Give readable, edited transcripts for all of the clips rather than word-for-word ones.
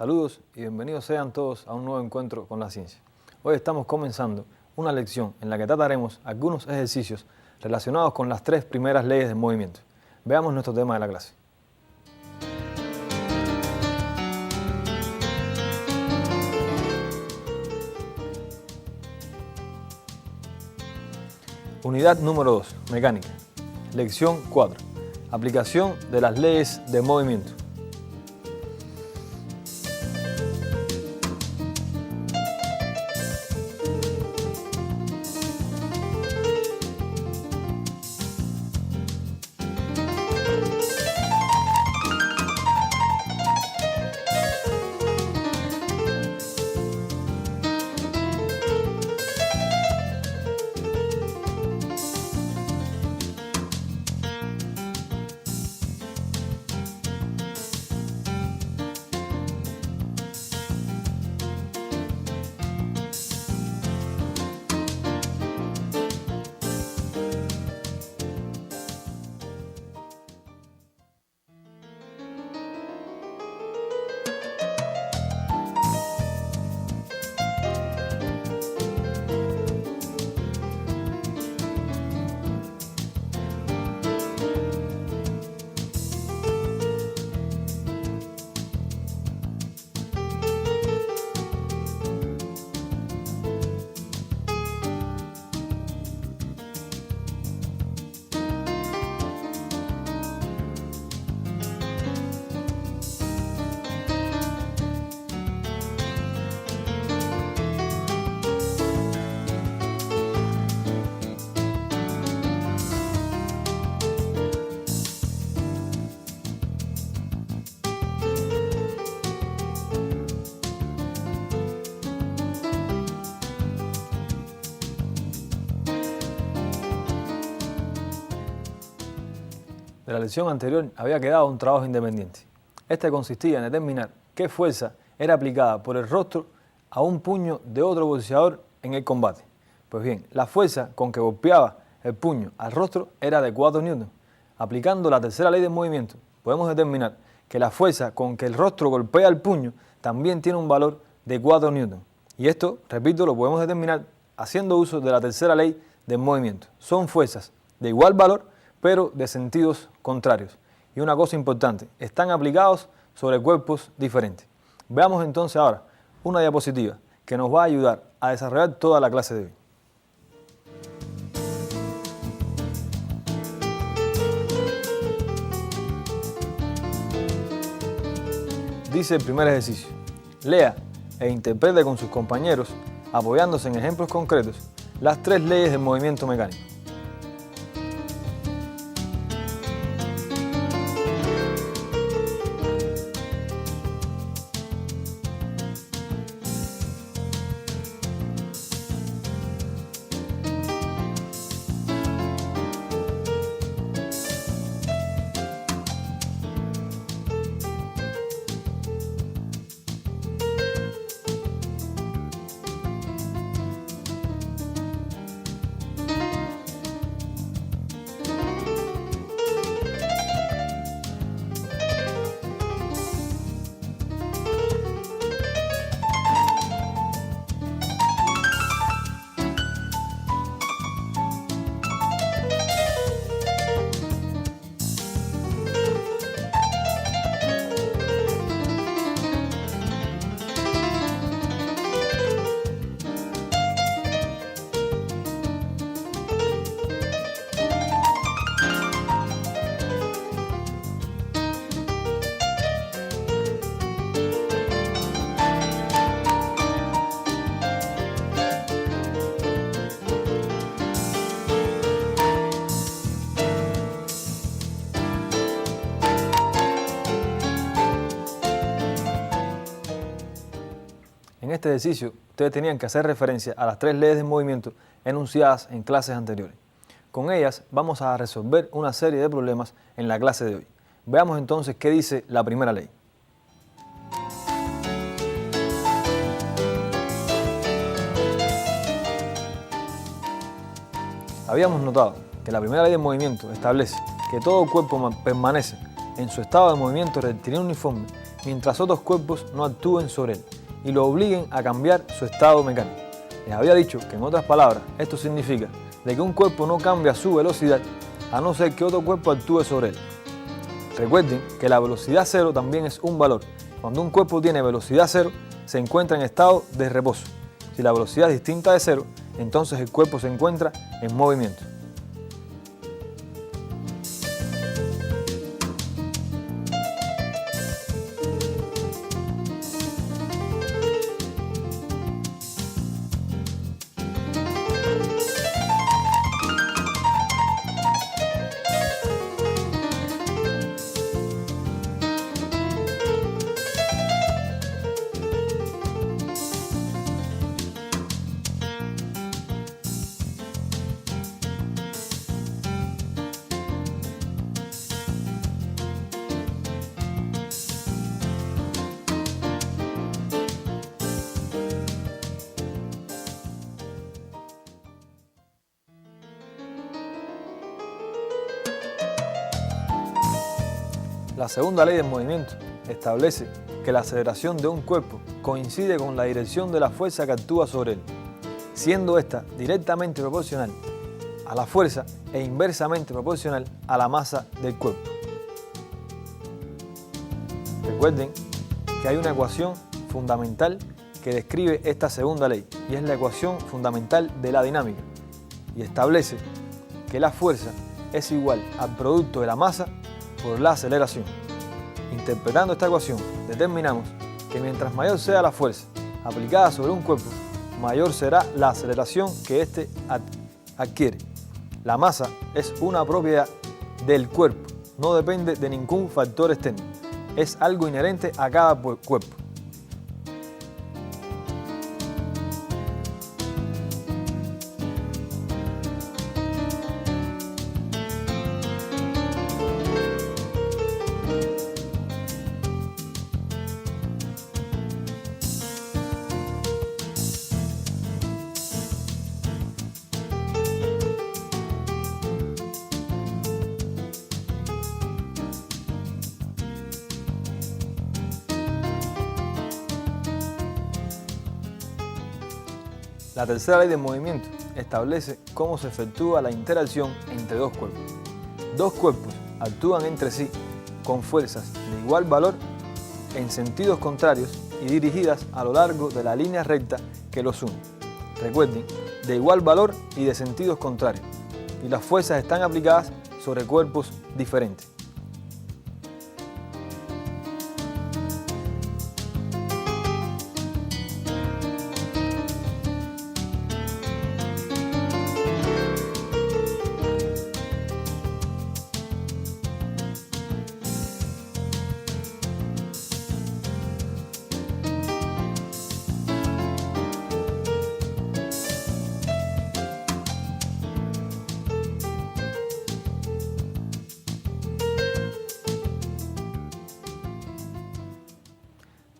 Saludos y bienvenidos sean todos a un nuevo encuentro con la ciencia. Hoy estamos comenzando una lección en la que trataremos algunos ejercicios relacionados con las tres primeras leyes del movimiento. Veamos nuestro tema de la clase. Unidad número 2, mecánica. Lección 4, aplicación de las leyes de movimiento. De la lección anterior había quedado un trabajo independiente. Este consistía en determinar qué fuerza era aplicada por el rostro a un puño de otro boxeador en el combate. Pues bien, la fuerza con que golpeaba el puño al rostro era de 4 newtons. Aplicando la tercera ley del movimiento, podemos determinar que la fuerza con que el rostro golpea el puño también tiene un valor de 4 newtons. Y esto, repito, lo podemos determinar haciendo uso de la tercera ley del movimiento. Son fuerzas de igual valor, pero de sentidos contrarios. Y una cosa importante, están aplicados sobre cuerpos diferentes. Veamos entonces ahora una diapositiva que nos va a ayudar a desarrollar toda la clase de hoy. Dice el primer ejercicio: lea e interprete con sus compañeros, apoyándose en ejemplos concretos, las tres leyes del movimiento mecánico. este ejercicio ustedes tenían que hacer referencia a las 3 leyes del movimiento enunciadas en clases anteriores. Con ellas vamos a resolver una serie de problemas en la clase de hoy. Veamos entonces qué dice la primera ley. Habíamos notado que la primera ley del movimiento establece que todo cuerpo permanece en su estado de movimiento rectilíneo uniforme mientras otros cuerpos no actúen sobre él y lo obliguen a cambiar su estado mecánico. Les había dicho que, en otras palabras, esto significa de que un cuerpo no cambia su velocidad a no ser que otro cuerpo actúe sobre él. Recuerden que la velocidad cero también es un valor. Cuando un cuerpo tiene velocidad cero, se encuentra en estado de reposo. Si la velocidad es distinta de cero, entonces el cuerpo se encuentra en movimiento. La segunda ley del movimiento establece que la aceleración de un cuerpo coincide con la dirección de la fuerza que actúa sobre él, siendo esta directamente proporcional a la fuerza e inversamente proporcional a la masa del cuerpo. Recuerden que hay una ecuación fundamental que describe esta segunda ley y es la ecuación fundamental de la dinámica y establece que la fuerza es igual al producto de la masa por la aceleración. Interpretando esta ecuación, determinamos que mientras mayor sea la fuerza aplicada sobre un cuerpo, mayor será la aceleración que éste adquiere. La masa es una propiedad del cuerpo, no depende de ningún factor externo, es algo inherente a cada cuerpo. La tercera ley del movimiento establece cómo se efectúa la interacción entre dos cuerpos. Dos cuerpos actúan entre sí con fuerzas de igual valor en sentidos contrarios y dirigidas a lo largo de la línea recta que los une. Recuerden, de igual valor y de sentidos contrarios. Y las fuerzas están aplicadas sobre cuerpos diferentes.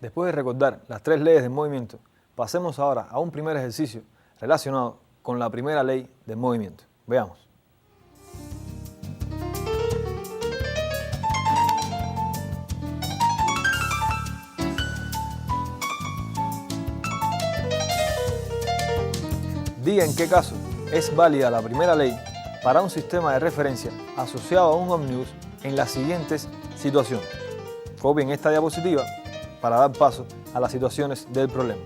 Después de recordar las 3 leyes del movimiento, pasemos ahora a un primer ejercicio relacionado con la primera ley del movimiento. Veamos. Diga en qué caso es válida la primera ley para un sistema de referencia asociado a un ómnibus en las siguientes situaciones. Copien esta diapositiva para dar paso a las situaciones del problema.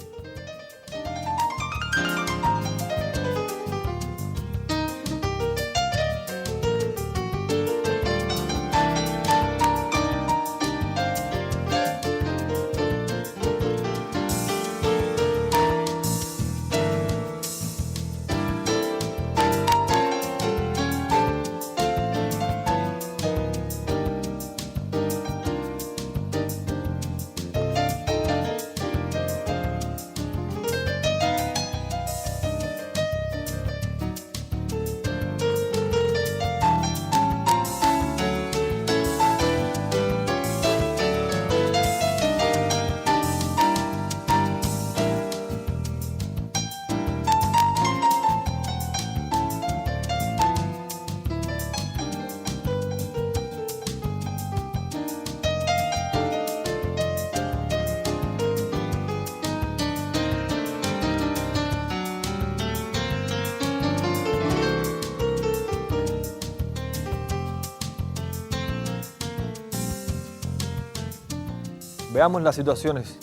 Veamos las situaciones.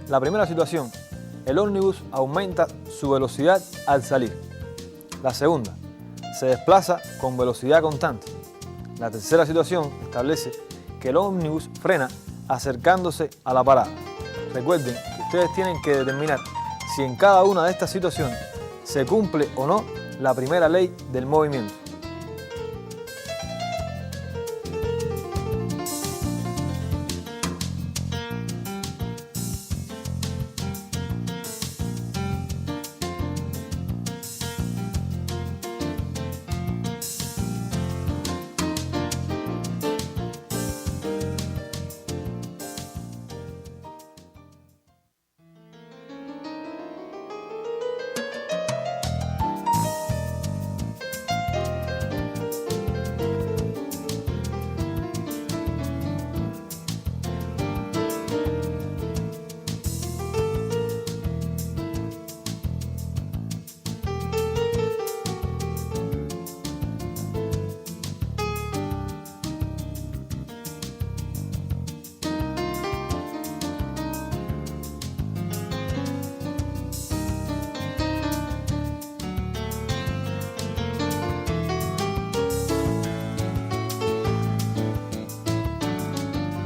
La primera situación, el ómnibus aumenta su velocidad al salir. La segunda, se desplaza con velocidad constante. La tercera situación establece que el ómnibus frena acercándose a la parada. Recuerden que ustedes tienen que determinar si en cada una de estas situaciones se cumple o no la primera ley del movimiento.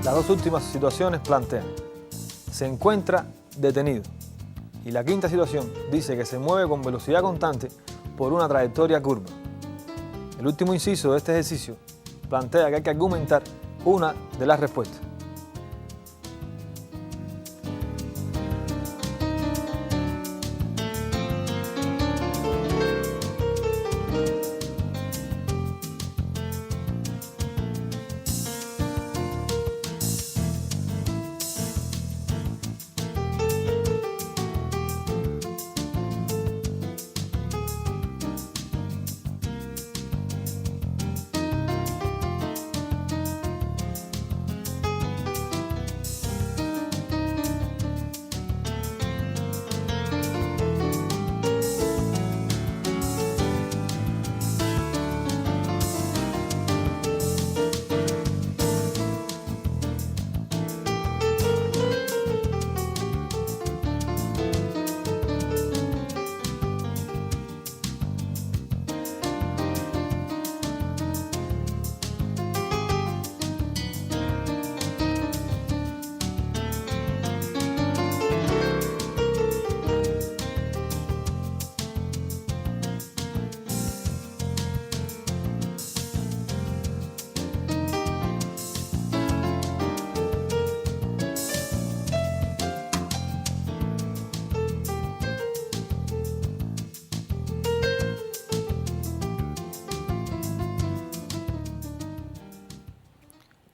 Las dos últimas situaciones plantean: se encuentra detenido. Y la quinta situación dice que se mueve con velocidad constante por una trayectoria curva. El último inciso de este ejercicio plantea que hay que argumentar una de las respuestas.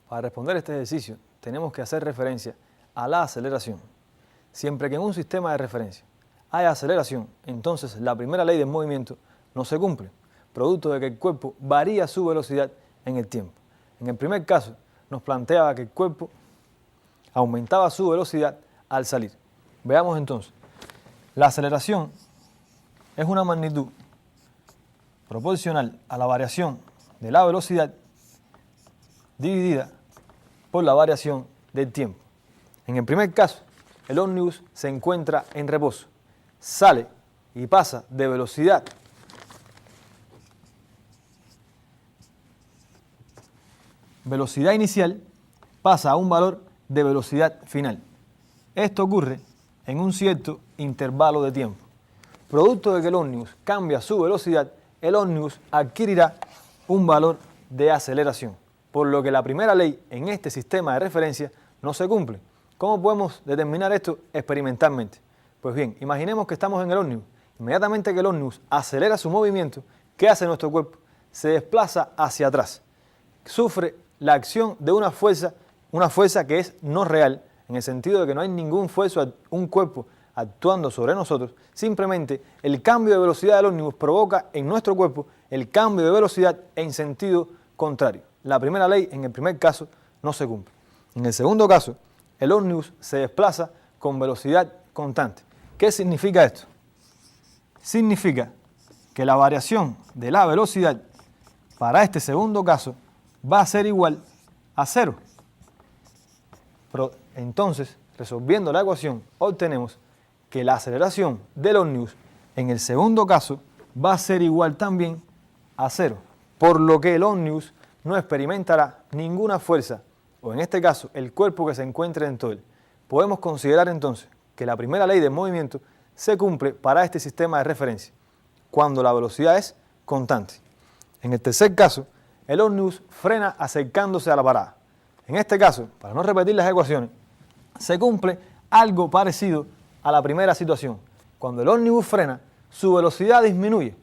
Para responder este ejercicio tenemos que hacer referencia a la aceleración. Siempre que en un sistema de referencia hay aceleración, entonces la primera ley del movimiento no se cumple, producto de que el cuerpo varía su velocidad en el tiempo. En el primer caso nos planteaba que el cuerpo aumentaba su velocidad al salir. Veamos entonces, la aceleración es una magnitud proporcional a la variación de la velocidad dividida por la variación del tiempo. En el primer caso, el ómnibus se encuentra en reposo, sale y pasa de velocidad inicial, pasa a un valor de velocidad final. Esto ocurre en un cierto intervalo de tiempo. Producto de que el ómnibus cambia su velocidad, el ómnibus adquirirá un valor de aceleración, por lo que la primera ley en este sistema de referencia no se cumple. ¿Cómo podemos determinar esto experimentalmente? Pues bien, imaginemos que estamos en el ómnibus. Inmediatamente que el ómnibus acelera su movimiento, ¿qué hace nuestro cuerpo? Se desplaza hacia atrás. Sufre la acción de una fuerza que es no real, en el sentido de que no hay ningún un cuerpo actuando sobre nosotros. Simplemente el cambio de velocidad del ómnibus provoca en nuestro cuerpo el cambio de velocidad en sentido contrario. La primera ley, en el primer caso, no se cumple. En el segundo caso, el ómnibus se desplaza con velocidad constante. ¿Qué significa esto? Significa que la variación de la velocidad para este segundo caso va a ser igual a cero. Entonces, resolviendo la ecuación, obtenemos que la aceleración del ómnibus en el segundo caso va a ser igual también a 0, por lo que el ómnibus no experimentará ninguna fuerza, o en este caso, el cuerpo que se encuentre dentro de él. Podemos considerar entonces que la primera ley del movimiento se cumple para este sistema de referencia, cuando la velocidad es constante. En el tercer caso, el ómnibus frena acercándose a la parada. En este caso, para no repetir las ecuaciones, se cumple algo parecido a la primera situación. Cuando el ómnibus frena, su velocidad disminuye.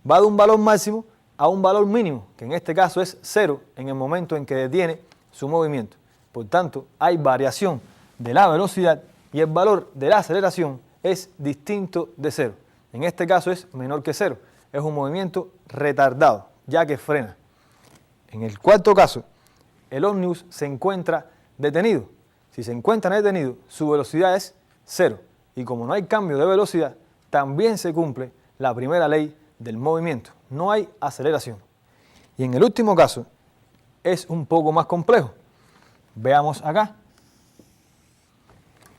Va de un valor máximo a un valor mínimo, que en este caso es 0 en el momento en que detiene su movimiento. Por tanto, hay variación de la velocidad y el valor de la aceleración es distinto de 0. En este caso es menor que 0. Es un movimiento retardado, ya que frena. En el cuarto caso, el ómnibus se encuentra detenido. Si se encuentra detenido, su velocidad es 0. Y como no hay cambio de velocidad, también se cumple la primera ley del movimiento. No hay aceleración. Y en el último caso, es un poco más complejo. Veamos acá.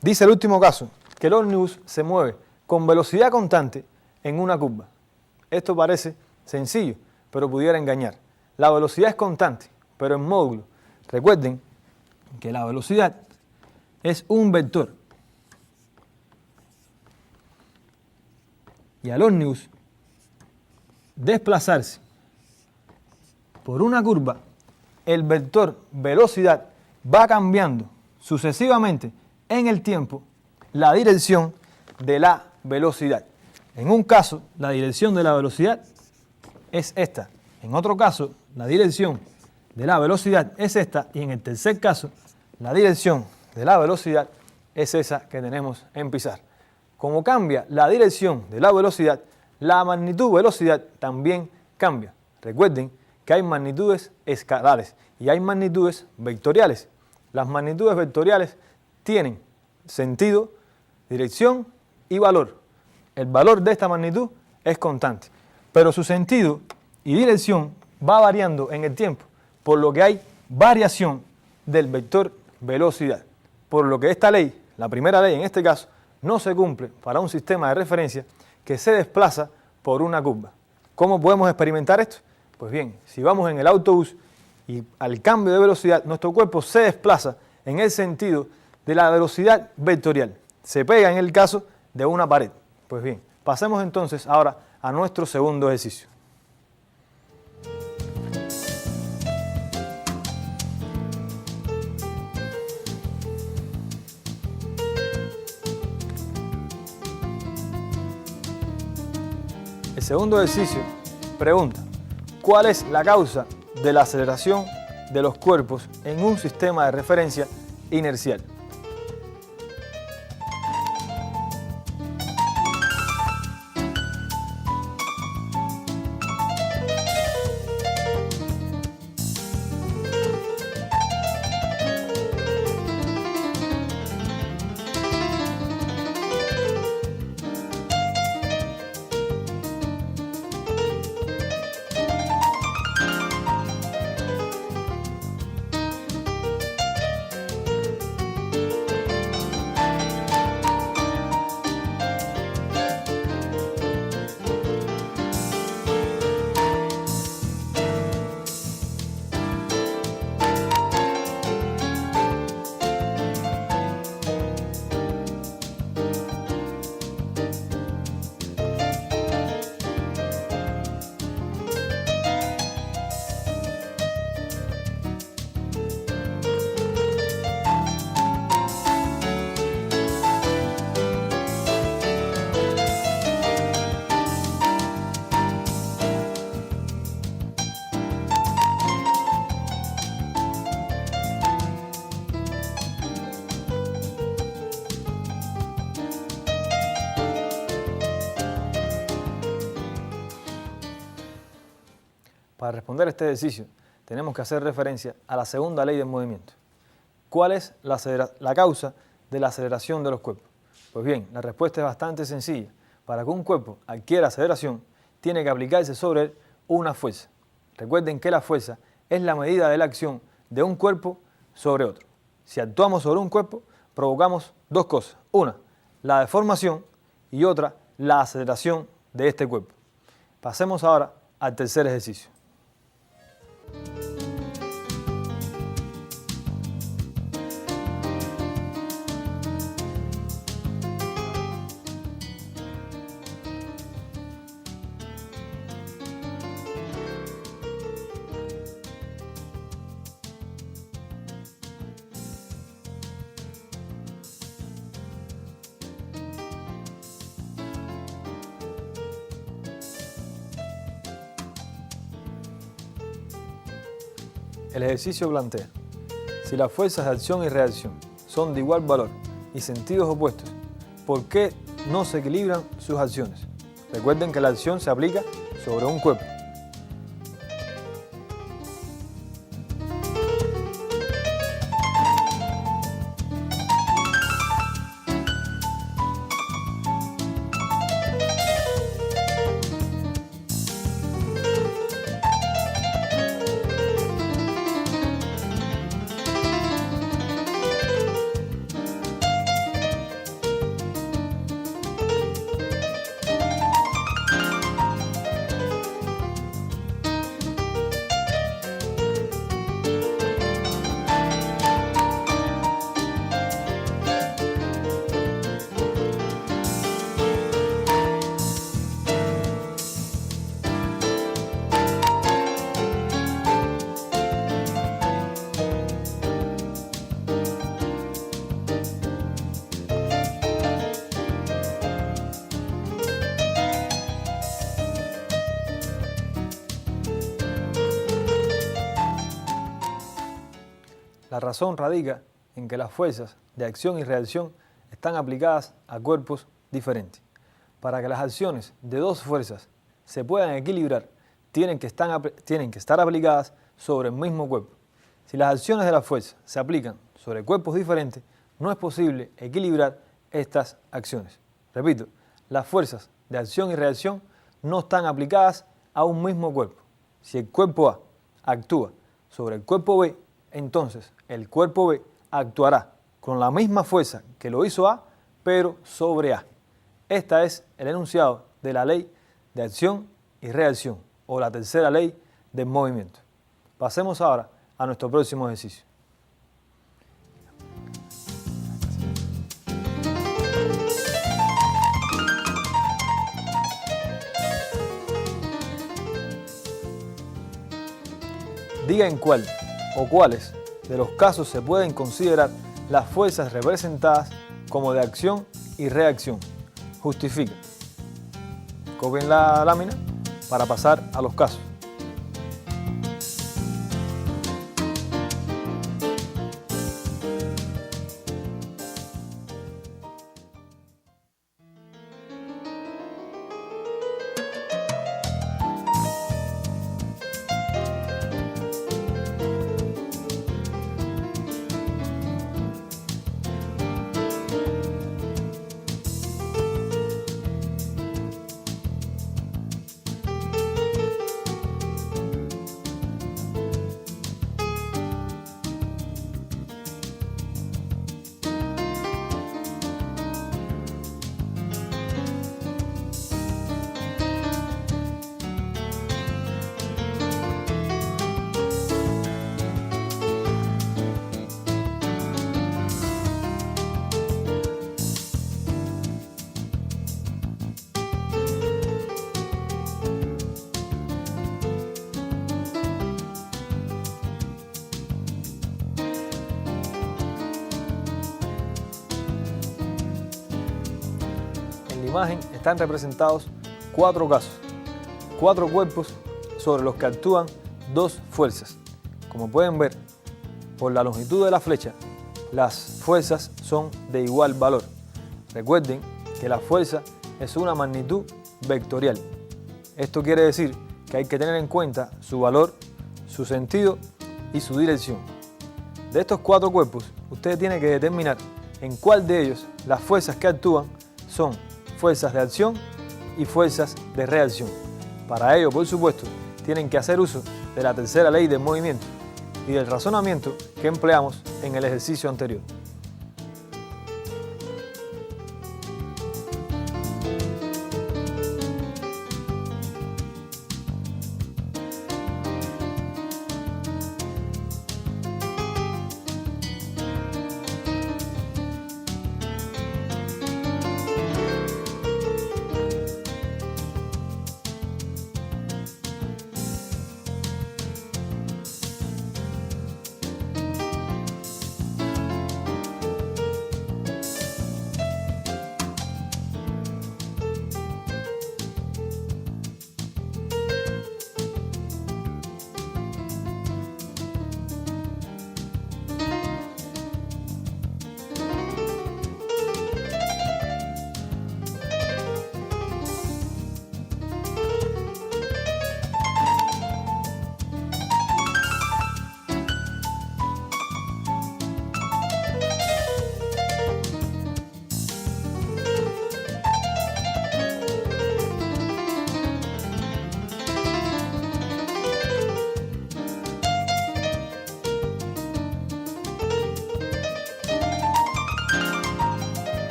Dice el último caso que el ómnibus se mueve con velocidad constante en una curva. Esto parece sencillo, pero pudiera engañar. La velocidad es constante, pero en módulo. Recuerden que la velocidad es un vector. Y al ómnibus desplazarse por una curva, el vector velocidad va cambiando sucesivamente en el tiempo la dirección de la velocidad. En un caso, la dirección de la velocidad es esta. En otro caso, la dirección de la velocidad es esta. Y en el tercer caso, la dirección de la velocidad es esa que tenemos en pizarra. Como cambia la dirección de la velocidad, la magnitud velocidad también cambia. Recuerden que hay magnitudes escalares y hay magnitudes vectoriales. Las magnitudes vectoriales tienen sentido, dirección y valor. El valor de esta magnitud es constante, pero su sentido y dirección va variando en el tiempo, por lo que hay variación del vector velocidad. Por lo que esta ley, la primera ley en este caso, no se cumple para un sistema de referencia que se desplaza por una curva. ¿Cómo podemos experimentar esto? Pues bien, si vamos en el autobús y al cambio de velocidad, nuestro cuerpo se desplaza en el sentido de la velocidad vectorial. Se pega en el caso de una pared. Pues bien, pasemos entonces ahora a nuestro segundo ejercicio. El segundo ejercicio pregunta, ¿cuál es la causa de la aceleración de los cuerpos en un sistema de referencia inercial? Para responder este ejercicio, tenemos que hacer referencia a la segunda ley del movimiento. ¿Cuál es la causa de la aceleración de los cuerpos? Pues bien, la respuesta es bastante sencilla. Para que un cuerpo adquiera aceleración, tiene que aplicarse sobre él una fuerza. Recuerden que la fuerza es la medida de la acción de un cuerpo sobre otro. Si actuamos sobre un cuerpo, provocamos dos cosas. Una, la deformación y otra, la aceleración de este cuerpo. Pasemos ahora al tercer ejercicio. El ejercicio plantea: si las fuerzas de acción y reacción son de igual valor y sentidos opuestos, ¿por qué no se equilibran sus acciones? Recuerden que la acción se aplica sobre un cuerpo. La razón radica en que las fuerzas de acción y reacción están aplicadas a cuerpos diferentes. Para que las acciones de dos fuerzas se puedan equilibrar, tienen que estar aplicadas sobre el mismo cuerpo. Si las acciones de las fuerzas se aplican sobre cuerpos diferentes, no es posible equilibrar estas acciones. Repito, las fuerzas de acción y reacción no están aplicadas a un mismo cuerpo. Si el cuerpo A actúa sobre el cuerpo B, entonces el cuerpo B actuará con la misma fuerza que lo hizo A, pero sobre A. Este es el enunciado de la ley de acción y reacción, o la tercera ley del movimiento. Pasemos ahora a nuestro próximo ejercicio. Diga en cuál o cuáles de los casos se pueden considerar las fuerzas representadas como de acción y reacción. Justifica. Copien la lámina para pasar a los casos. En la imagen están representados cuatro casos, cuatro cuerpos sobre los que actúan dos fuerzas. Como pueden ver, por la longitud de la flecha, las fuerzas son de igual valor. Recuerden que la fuerza es una magnitud vectorial. Esto quiere decir que hay que tener en cuenta su valor, su sentido y su dirección. De estos cuatro cuerpos, usted tiene que determinar en cuál de ellos las fuerzas que actúan son fuerzas de acción y fuerzas de reacción. Para ello, por supuesto, tienen que hacer uso de la tercera ley del movimiento y del razonamiento que empleamos en el ejercicio anterior.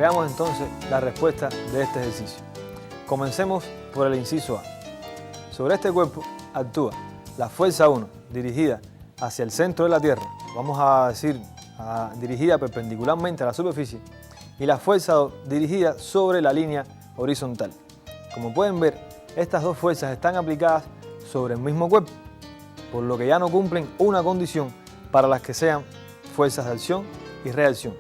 Veamos entonces la respuesta de este ejercicio. Comencemos por el inciso A. Sobre este cuerpo actúa la fuerza 1 dirigida hacia el centro de la Tierra, vamos a decir dirigida perpendicularmente a la superficie, y la fuerza 2 dirigida sobre la línea horizontal. Como pueden ver, estas dos fuerzas están aplicadas sobre el mismo cuerpo, por lo que ya no cumplen una condición para las que sean fuerzas de acción y reacción.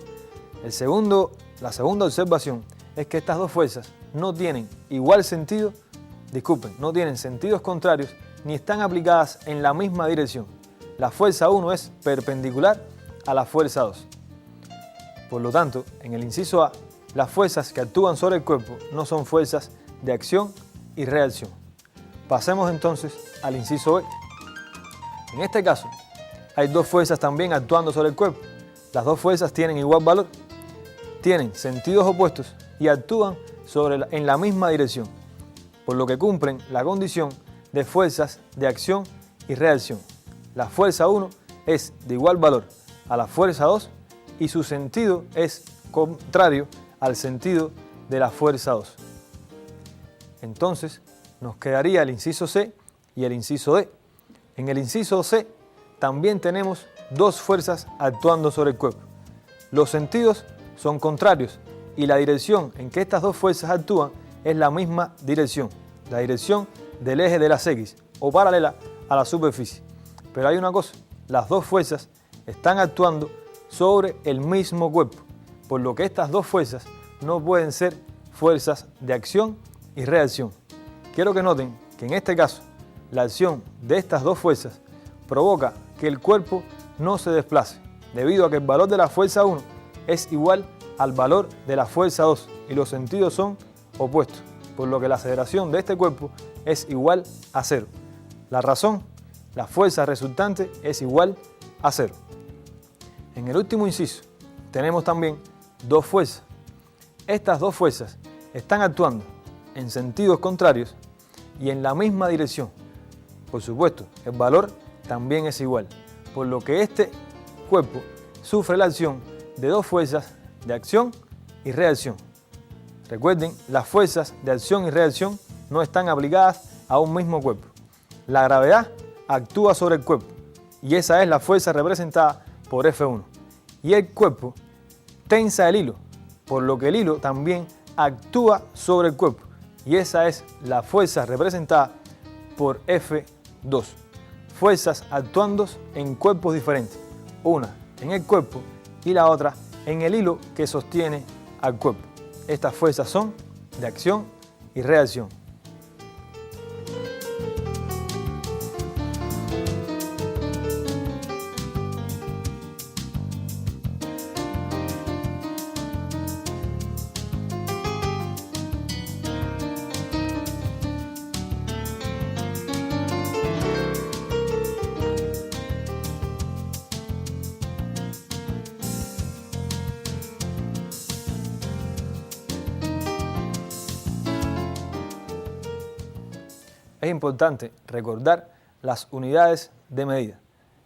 La segunda observación es que estas dos fuerzas no tienen no tienen sentidos contrarios ni están aplicadas en la misma dirección. La fuerza 1 es perpendicular a la fuerza 2. Por lo tanto, en el inciso A, las fuerzas que actúan sobre el cuerpo no son fuerzas de acción y reacción. Pasemos entonces al inciso B. En este caso, hay dos fuerzas también actuando sobre el cuerpo. Las dos fuerzas tienen igual valor, tienen sentidos opuestos y actúan en la misma dirección, por lo que cumplen la condición de fuerzas de acción y reacción. La fuerza 1 es de igual valor a la fuerza 2 y su sentido es contrario al sentido de la fuerza 2. Entonces, nos quedaría el inciso C y el inciso D. En el inciso C también tenemos dos fuerzas actuando sobre el cuerpo. Los sentidos son contrarios y la dirección en que estas dos fuerzas actúan es la misma dirección, la dirección del eje de las X o paralela a la superficie. Pero hay una cosa, las dos fuerzas están actuando sobre el mismo cuerpo, por lo que estas dos fuerzas no pueden ser fuerzas de acción y reacción. Quiero que noten que en este caso, la acción de estas dos fuerzas provoca que el cuerpo no se desplace, debido a que el valor de la fuerza 1 es igual al valor de la fuerza 2 y los sentidos son opuestos, por lo que la aceleración de este cuerpo es igual a 0. La razón, la fuerza resultante es igual a 0. En el último inciso tenemos también dos fuerzas. Estas dos fuerzas están actuando en sentidos contrarios y en la misma dirección. Por supuesto, el valor también es igual, por lo que este cuerpo sufre la acción de dos fuerzas de acción y reacción. Recuerden, las fuerzas de acción y reacción no están aplicadas a un mismo cuerpo. La gravedad actúa sobre el cuerpo y esa es la fuerza representada por F1. Y el cuerpo tensa el hilo, por lo que el hilo también actúa sobre el cuerpo y esa es la fuerza representada por F2. Fuerzas actuando en cuerpos diferentes, una en el cuerpo y la otra en el hilo que sostiene al cuerpo. Estas fuerzas son de acción y reacción. Es importante recordar las unidades de medida.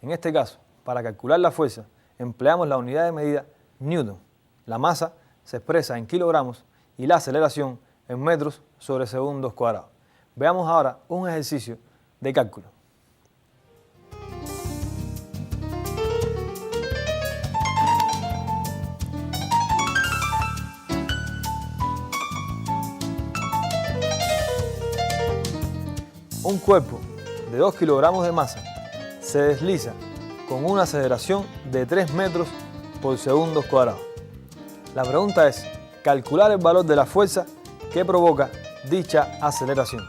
En este caso, para calcular la fuerza, empleamos la unidad de medida Newton. La masa se expresa en kilogramos y la aceleración en metros sobre segundos cuadrados. Veamos ahora un ejercicio de cálculo. Un cuerpo de 2 kilogramos de masa se desliza con una aceleración de 3 metros por segundos cuadrados. La pregunta es calcular el valor de la fuerza que provoca dicha aceleración.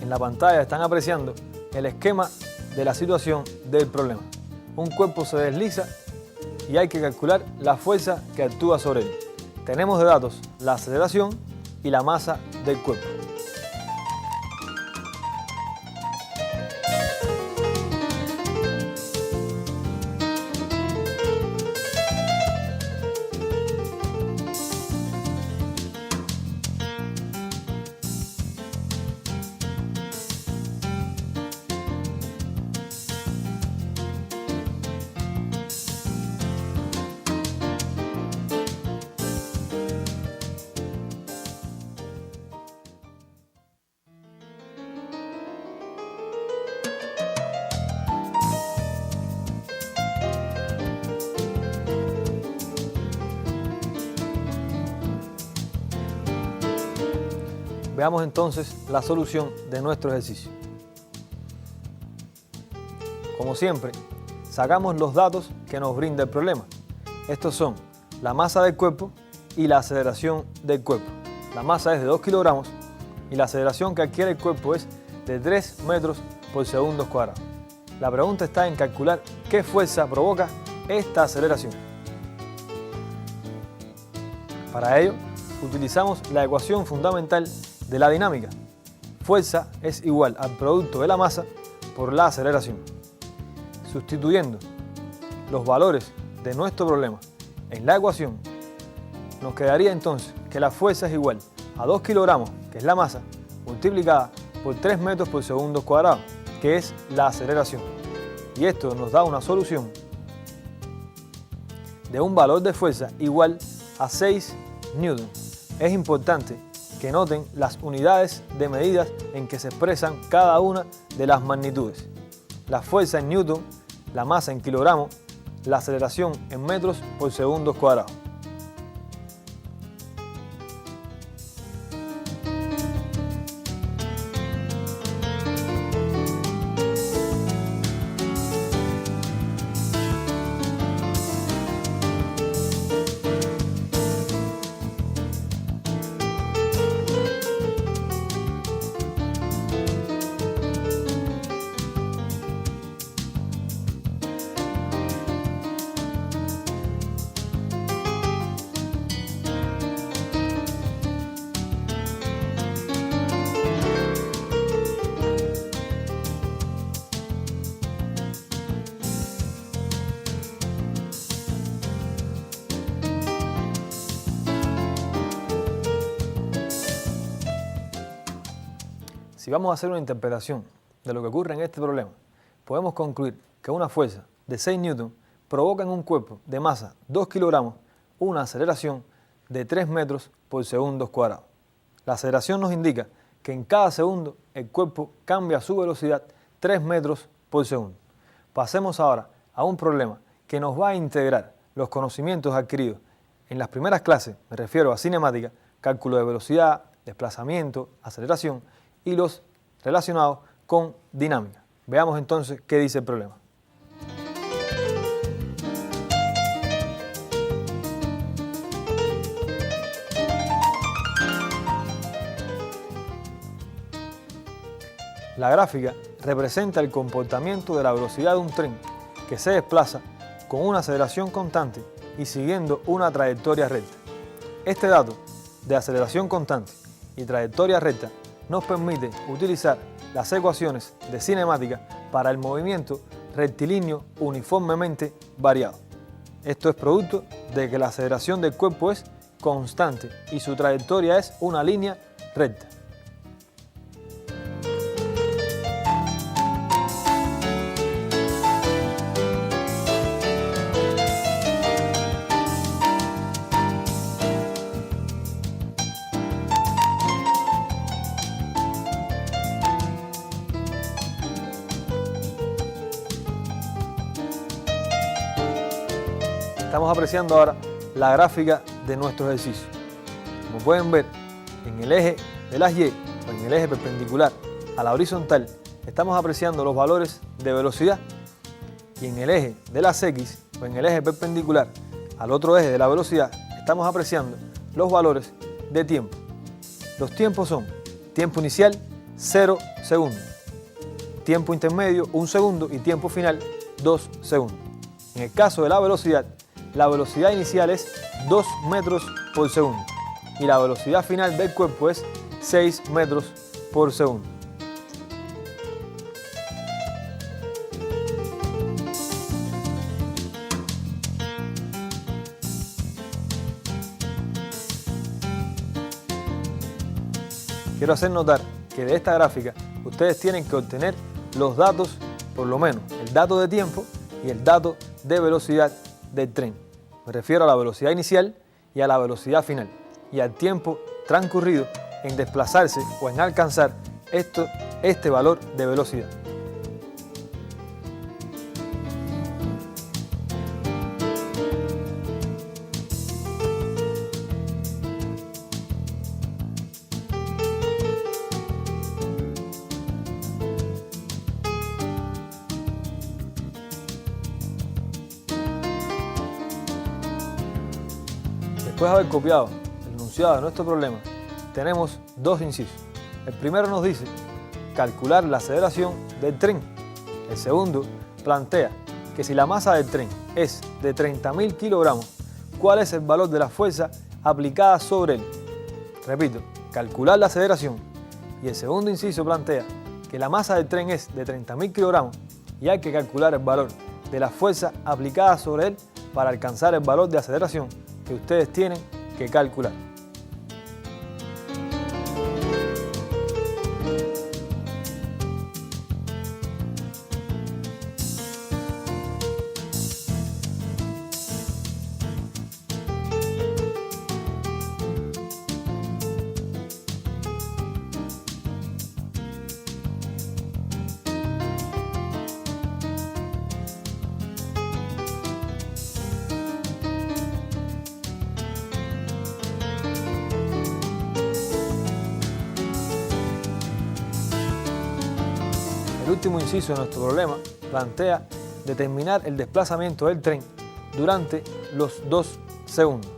En la pantalla están apreciando el esquema de la situación del problema. Un cuerpo se desliza y hay que calcular la fuerza que actúa sobre él. Tenemos de datos la aceleración y la masa del cuerpo. Veamos entonces la solución de nuestro ejercicio. Como siempre, sacamos los datos que nos brinda el problema. Estos son la masa del cuerpo y la aceleración del cuerpo. La masa es de 2 kilogramos y la aceleración que adquiere el cuerpo es de 3 metros por segundo cuadrado. La pregunta está en calcular qué fuerza provoca esta aceleración. Para ello, utilizamos la ecuación fundamental de la dinámica. Fuerza es igual al producto de la masa por la aceleración. Sustituyendo los valores de nuestro problema en la ecuación, nos quedaría entonces que la fuerza es igual a 2 kilogramos, que es la masa, multiplicada por 3 metros por segundo cuadrado, que es la aceleración. Y esto nos da una solución de un valor de fuerza igual a 6 newtons. Es importante que noten las unidades de medidas en que se expresan cada una de las magnitudes. La fuerza en newton, la masa en kilogramos, la aceleración en metros por segundo cuadrado. Si vamos a hacer una interpretación de lo que ocurre en este problema, podemos concluir que una fuerza de 6 newtons provoca en un cuerpo de masa 2 kilogramos una aceleración de 3 metros por segundo cuadrado. La aceleración nos indica que en cada segundo el cuerpo cambia su velocidad 3 metros por segundo. Pasemos ahora a un problema que nos va a integrar los conocimientos adquiridos en las primeras clases, me refiero a cinemática, cálculo de velocidad, desplazamiento, aceleración, y los relacionados con dinámica. Veamos entonces qué dice el problema. La gráfica representa el comportamiento de la velocidad de un tren que se desplaza con una aceleración constante y siguiendo una trayectoria recta. Este dato de aceleración constante y trayectoria recta nos permite utilizar las ecuaciones de cinemática para el movimiento rectilíneo uniformemente variado. Esto es producto de que la aceleración del cuerpo es constante y su trayectoria es una línea recta. Estamos apreciando ahora la gráfica de nuestro ejercicio. Como pueden ver, en el eje de las Y o en el eje perpendicular a la horizontal estamos apreciando los valores de velocidad y en el eje de las X o en el eje perpendicular al otro eje de la velocidad estamos apreciando los valores de tiempo. Los tiempos son tiempo inicial, 0 segundos. Tiempo intermedio 1 segundo y tiempo final 2 segundos. En el caso de la velocidad inicial es 2 metros por segundo y la velocidad final del cuerpo es 6 metros por segundo. Quiero hacer notar que de esta gráfica ustedes tienen que obtener los datos, por lo menos el dato de tiempo y el dato de velocidad del tren. Me refiero a la velocidad inicial y a la velocidad final y al tiempo transcurrido en desplazarse o en alcanzar este valor de velocidad. Después de haber copiado el enunciado de nuestro problema, tenemos dos incisos. El primero nos dice calcular la aceleración del tren. El segundo plantea que si la masa del tren es de 30.000 kilogramos, ¿cuál es el valor de la fuerza aplicada sobre él? Repito, calcular la aceleración. Y el segundo inciso plantea que la masa del tren es de 30.000 kilogramos y hay que calcular el valor de la fuerza aplicada sobre él para alcanzar el valor de aceleración que ustedes tienen que calcular. El último inciso de nuestro problema plantea determinar el desplazamiento del tren durante los 2 segundos.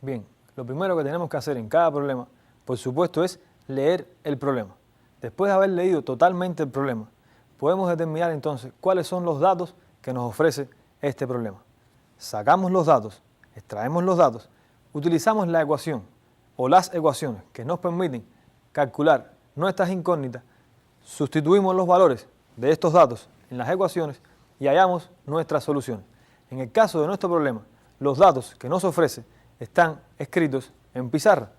Bien, lo primero que tenemos que hacer en cada problema, por supuesto, es leer el problema. Después de haber leído totalmente el problema, podemos determinar entonces cuáles son los datos que nos ofrece este problema. Sacamos los datos, extraemos los datos, utilizamos la ecuación o las ecuaciones que nos permiten calcular nuestras incógnitas, sustituimos los valores de estos datos en las ecuaciones y hallamos nuestras soluciones. En el caso de nuestro problema, los datos que nos ofrece están escritos en pizarra.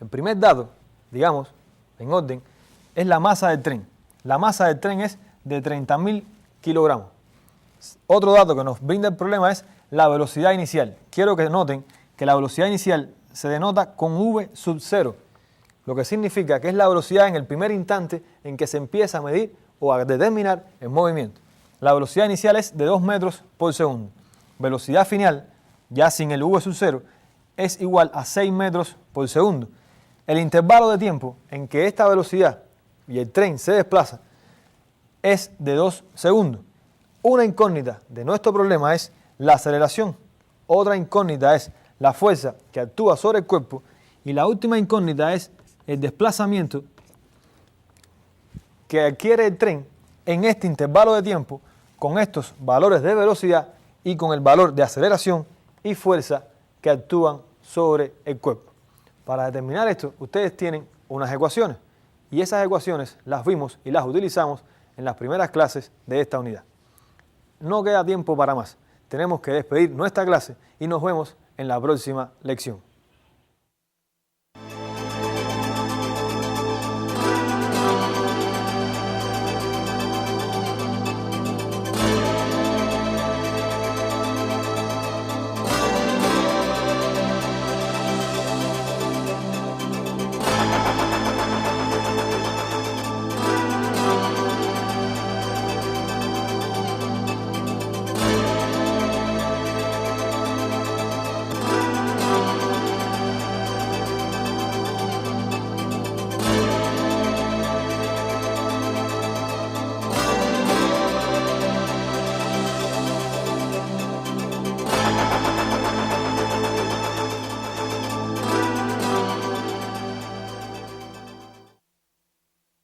El primer dato, digamos, en orden, es la masa del tren. La masa del tren es de 30.000 kilogramos. Otro dato que nos brinda el problema es la velocidad inicial. Quiero que noten que la velocidad inicial se denota con v sub 0, lo que significa que es la velocidad en el primer instante en que se empieza a medir o a determinar el movimiento. La velocidad inicial es de 2 metros por segundo. Velocidad final, ya sin el v sub 0, es igual a 6 metros por segundo. El intervalo de tiempo en que esta velocidad y el tren se desplaza es de 2 segundos. Una incógnita de nuestro problema es la aceleración. Otra incógnita es la fuerza que actúa sobre el cuerpo. Y la última incógnita es el desplazamiento que adquiere el tren en este intervalo de tiempo con estos valores de velocidad y con el valor de aceleración y fuerza que actúan sobre el cuerpo. Para determinar esto, ustedes tienen unas ecuaciones y esas ecuaciones las vimos y las utilizamos en las primeras clases de esta unidad. No queda tiempo para más. Tenemos que despedir nuestra clase y nos vemos en la próxima lección.